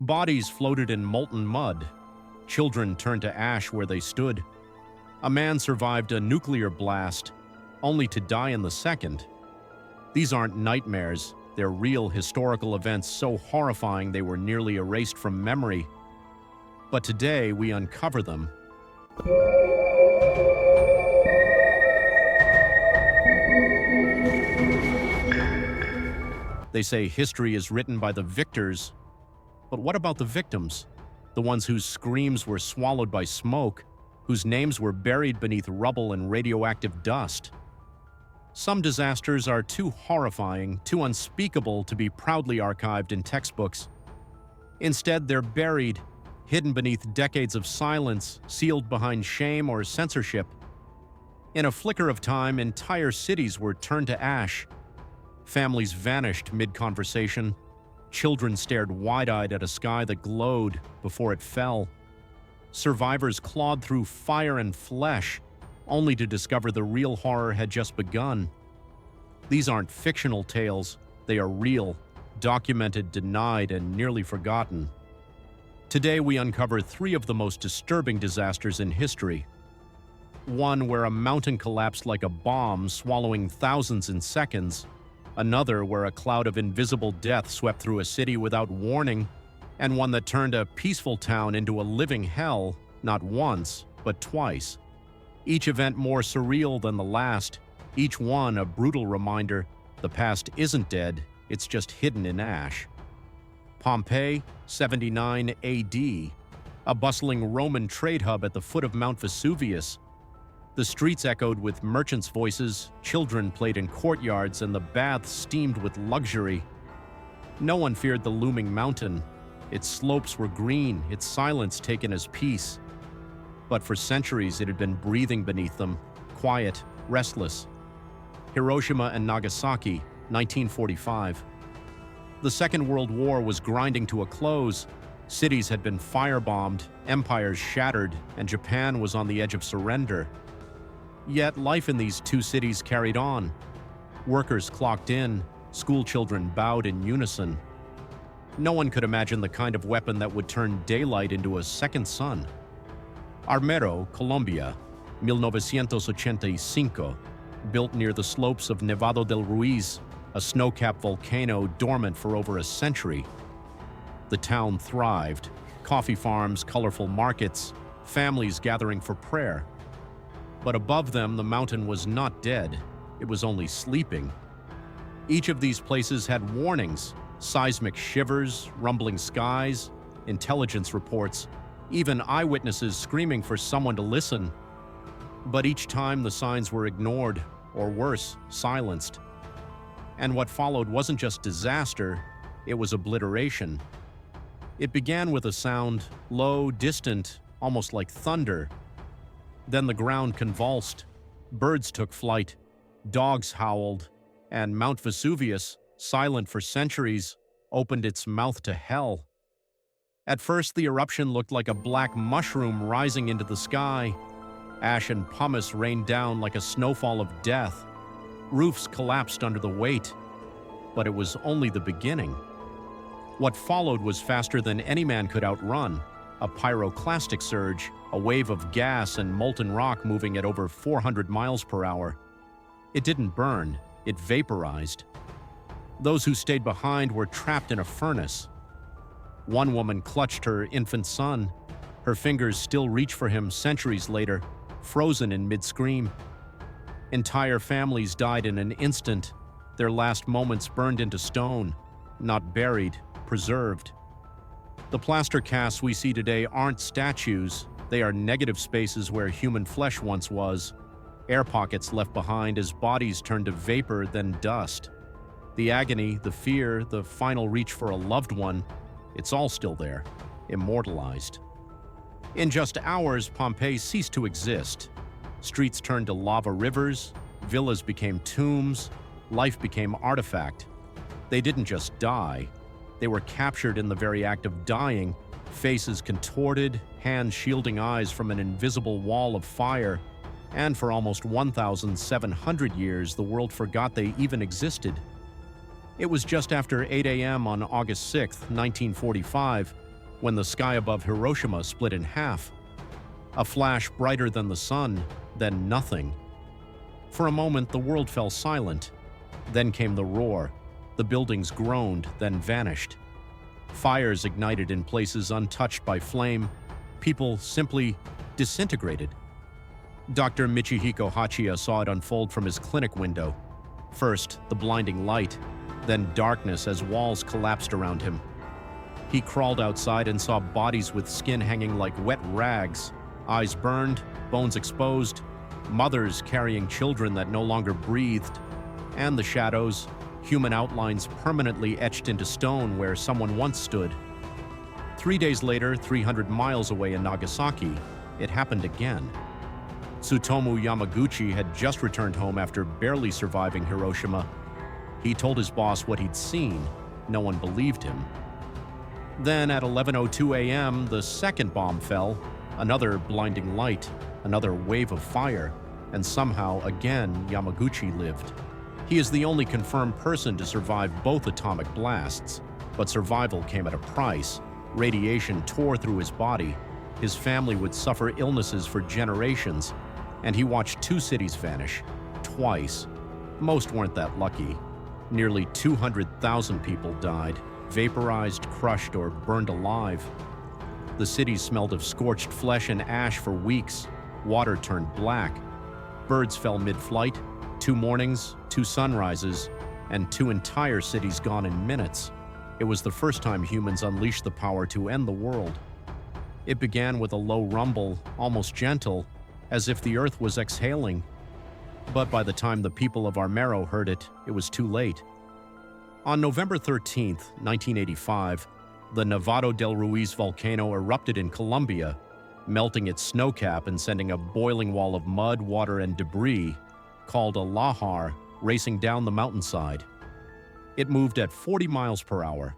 Bodies floated in molten mud. Children turned to ash where they stood. A man survived a nuclear blast, only to die in the second. These aren't nightmares. They're real historical events so horrifying they were nearly erased from memory. But today we uncover them. They say history is written by the victors. But what about the victims? The ones whose screams were swallowed by smoke, whose names were buried beneath rubble and radioactive dust. Some disasters are too horrifying, too unspeakable to be proudly archived in textbooks. Instead, they're buried, hidden beneath decades of silence, sealed behind shame or censorship. In a flicker of time, entire cities were turned to ash. Families vanished mid-conversation. Children stared wide-eyed at a sky that glowed before it fell. Survivors clawed through fire and flesh, only to discover the real horror had just begun. These aren't fictional tales. They are real, documented, denied, and nearly forgotten. Today we uncover three of the most disturbing disasters in history. One where a mountain collapsed like a bomb, swallowing thousands in seconds. Another where a cloud of invisible death swept through a city without warning, and one that turned a peaceful town into a living hell, not once, but twice. Each event more surreal than the last, each one a brutal reminder the past isn't dead, it's just hidden in ash. Pompeii, 79 AD, a bustling Roman trade hub at the foot of Mount Vesuvius. The streets echoed with merchants' voices, children played in courtyards, and the baths steamed with luxury. No one feared the looming mountain. Its slopes were green, its silence taken as peace. But for centuries it had been breathing beneath them, quiet, restless. Hiroshima and Nagasaki, 1945. The Second World War was grinding to a close. Cities had been firebombed, empires shattered, and Japan was on the edge of surrender. Yet life in these two cities carried on. Workers clocked in, schoolchildren bowed in unison. No one could imagine the kind of weapon that would turn daylight into a second sun. Armero, Colombia, 1985, built near the slopes of Nevado del Ruiz, a snow-capped volcano dormant for over a century. The town thrived. Coffee farms, colorful markets, families gathering for prayer. But above them, the mountain was not dead. It was only sleeping. Each of these places had warnings, seismic shivers, rumbling skies, intelligence reports, even eyewitnesses screaming for someone to listen. But each time the signs were ignored, or worse, silenced. And what followed wasn't just disaster, it was obliteration. It began with a sound, low, distant, almost like thunder. Then the ground convulsed, birds took flight, dogs howled, and Mount Vesuvius, silent for centuries, opened its mouth to hell. At first, the eruption looked like a black mushroom rising into the sky. Ash and pumice rained down like a snowfall of death. Roofs collapsed under the weight. But it was only the beginning. What followed was faster than any man could outrun. A pyroclastic surge, a wave of gas and molten rock moving at over 400 miles per hour. It didn't burn, it vaporized. Those who stayed behind were trapped in a furnace. One woman clutched her infant son. Her fingers still reach for him centuries later, frozen in mid-scream. Entire families died in an instant, their last moments burned into stone, not buried, preserved. The plaster casts we see today aren't statues, they are negative spaces where human flesh once was, air pockets left behind as bodies turned to vapor, then dust. The agony, the fear, the final reach for a loved one, it's all still there, immortalized. In just hours, Pompeii ceased to exist. Streets turned to lava rivers, villas became tombs, life became artifact. They didn't just die. They were captured in the very act of dying, faces contorted, hands shielding eyes from an invisible wall of fire, and for almost 1,700 years, the world forgot they even existed. It was just after 8 a.m. on August 6, 1945, when the sky above Hiroshima split in half. A flash brighter than the sun, then nothing. For a moment, the world fell silent. Then came the roar. The buildings groaned, then vanished. Fires ignited in places untouched by flame. People simply disintegrated. Dr. Michihiko Hachiya saw it unfold from his clinic window. First, the blinding light, then darkness as walls collapsed around him. He crawled outside and saw bodies with skin hanging like wet rags, eyes burned, bones exposed, mothers carrying children that no longer breathed, and the shadows, human outlines permanently etched into stone where someone once stood. 3 days later, 300 miles away in Nagasaki, it happened again. Tsutomu Yamaguchi had just returned home after barely surviving Hiroshima. He told his boss what he'd seen. No one believed him. Then at 11:02 a.m., the second bomb fell, another blinding light, another wave of fire, and somehow again Yamaguchi lived. He is the only confirmed person to survive both atomic blasts, but survival came at a price. Radiation tore through his body. His family would suffer illnesses for generations, and he watched 2 cities vanish, twice. Most weren't that lucky. Nearly 200,000 people died, vaporized, crushed, or burned alive. The cities smelled of scorched flesh and ash for weeks. Water turned black. Birds fell mid-flight. 2 mornings, 2 sunrises, and 2 entire cities gone in minutes. It was the first time humans unleashed the power to end the world. It began with a low rumble, almost gentle, as if the earth was exhaling. But by the time the people of Armero heard it, it was too late. On November 13, 1985, the Nevado del Ruiz volcano erupted in Colombia, melting its snowcap and sending a boiling wall of mud, water, and debris, called a lahar, racing down the mountainside. It moved at 40 miles per hour.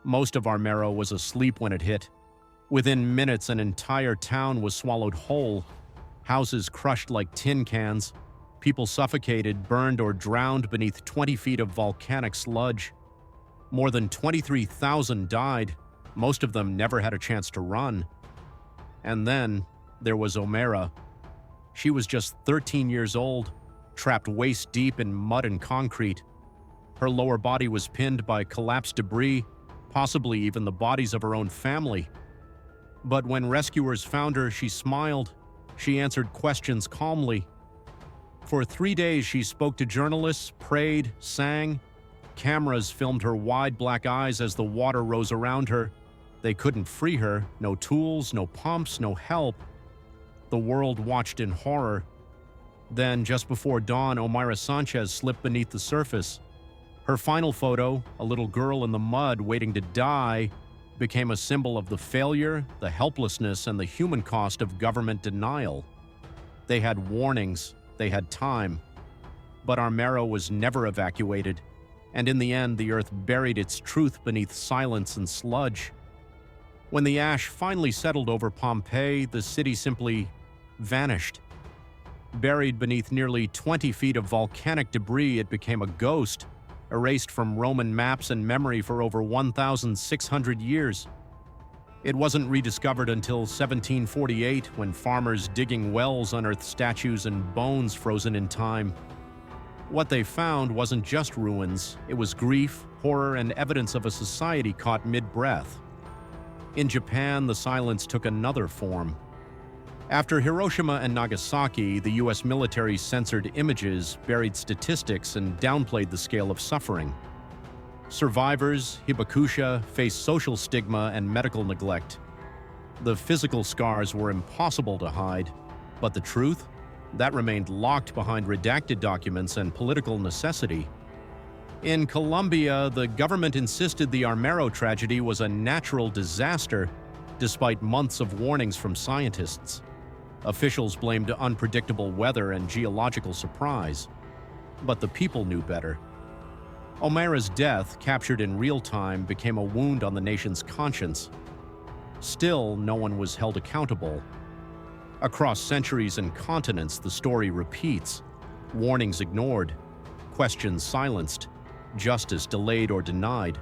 Most of Armero was asleep when it hit. Within minutes, an entire town was swallowed whole. Houses crushed like tin cans. People suffocated, burned, or drowned beneath 20 feet of volcanic sludge. More than 23,000 died. Most of them never had a chance to run. And then there was Armero. She was just 13 years old, trapped waist-deep in mud and concrete. Her lower body was pinned by collapsed debris, possibly even the bodies of her own family. But when rescuers found her, she smiled. She answered questions calmly. For 3 days, she spoke to journalists, prayed, sang. Cameras filmed her wide black eyes as the water rose around her. They couldn't free her. No tools, no pumps, no help. The world watched in horror. Then, just before dawn, Omaira Sanchez slipped beneath the surface. Her final photo, a little girl in the mud waiting to die, became a symbol of the failure, the helplessness, and the human cost of government denial. They had warnings, they had time. But Armero was never evacuated, and in the end, the earth buried its truth beneath silence and sludge. When the ash finally settled over Pompeii, the city simply vanished. Buried beneath nearly 20 feet of volcanic debris, it became a ghost, erased from Roman maps and memory for over 1,600 years. It wasn't rediscovered until 1748, when farmers digging wells unearthed statues and bones frozen in time. What they found wasn't just ruins, it was grief, horror, and evidence of a society caught mid-breath. In Japan, the silence took another form. After Hiroshima and Nagasaki, the US military censored images, buried statistics, and downplayed the scale of suffering. Survivors, hibakusha, faced social stigma and medical neglect. The physical scars were impossible to hide, but the truth? That remained locked behind redacted documents and political necessity. In Colombia, the government insisted the Armero tragedy was a natural disaster, despite months of warnings from scientists. Officials blamed unpredictable weather and geological surprise. But the people knew better. Omaira's death, captured in real time, became a wound on the nation's conscience. Still, no one was held accountable. Across centuries and continents, the story repeats. Warnings ignored, questions silenced, justice delayed or denied.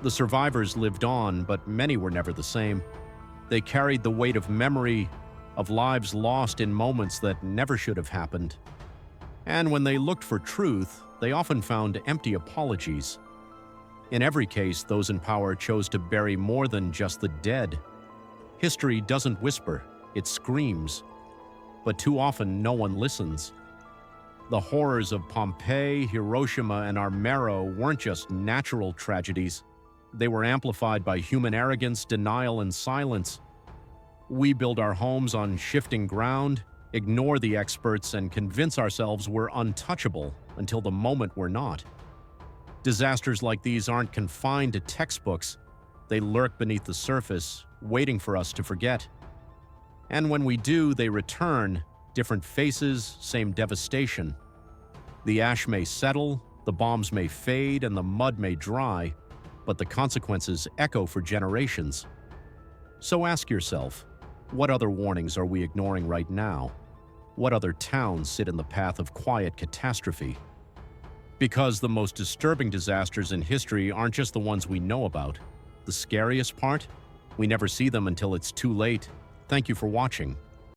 The survivors lived on, but many were never the same. They carried the weight of memory, of lives lost in moments that never should have happened. And when they looked for truth, they often found empty apologies. In every case, those in power chose to bury more than just the dead. History doesn't whisper, it screams. But too often, no one listens. The horrors of Pompeii, Hiroshima, and Armero weren't just natural tragedies. They were amplified by human arrogance, denial, and silence. We build our homes on shifting ground, ignore the experts, and convince ourselves we're untouchable until the moment we're not. Disasters like these aren't confined to textbooks. They lurk beneath the surface, waiting for us to forget. And when we do, they return, different faces, same devastation. The ash may settle, the bombs may fade, and the mud may dry, but the consequences echo for generations. So ask yourself, what other warnings are we ignoring right now? What other towns sit in the path of quiet catastrophe? Because the most disturbing disasters in history aren't just the ones we know about. The scariest part? We never see them until it's too late. Thank you for watching.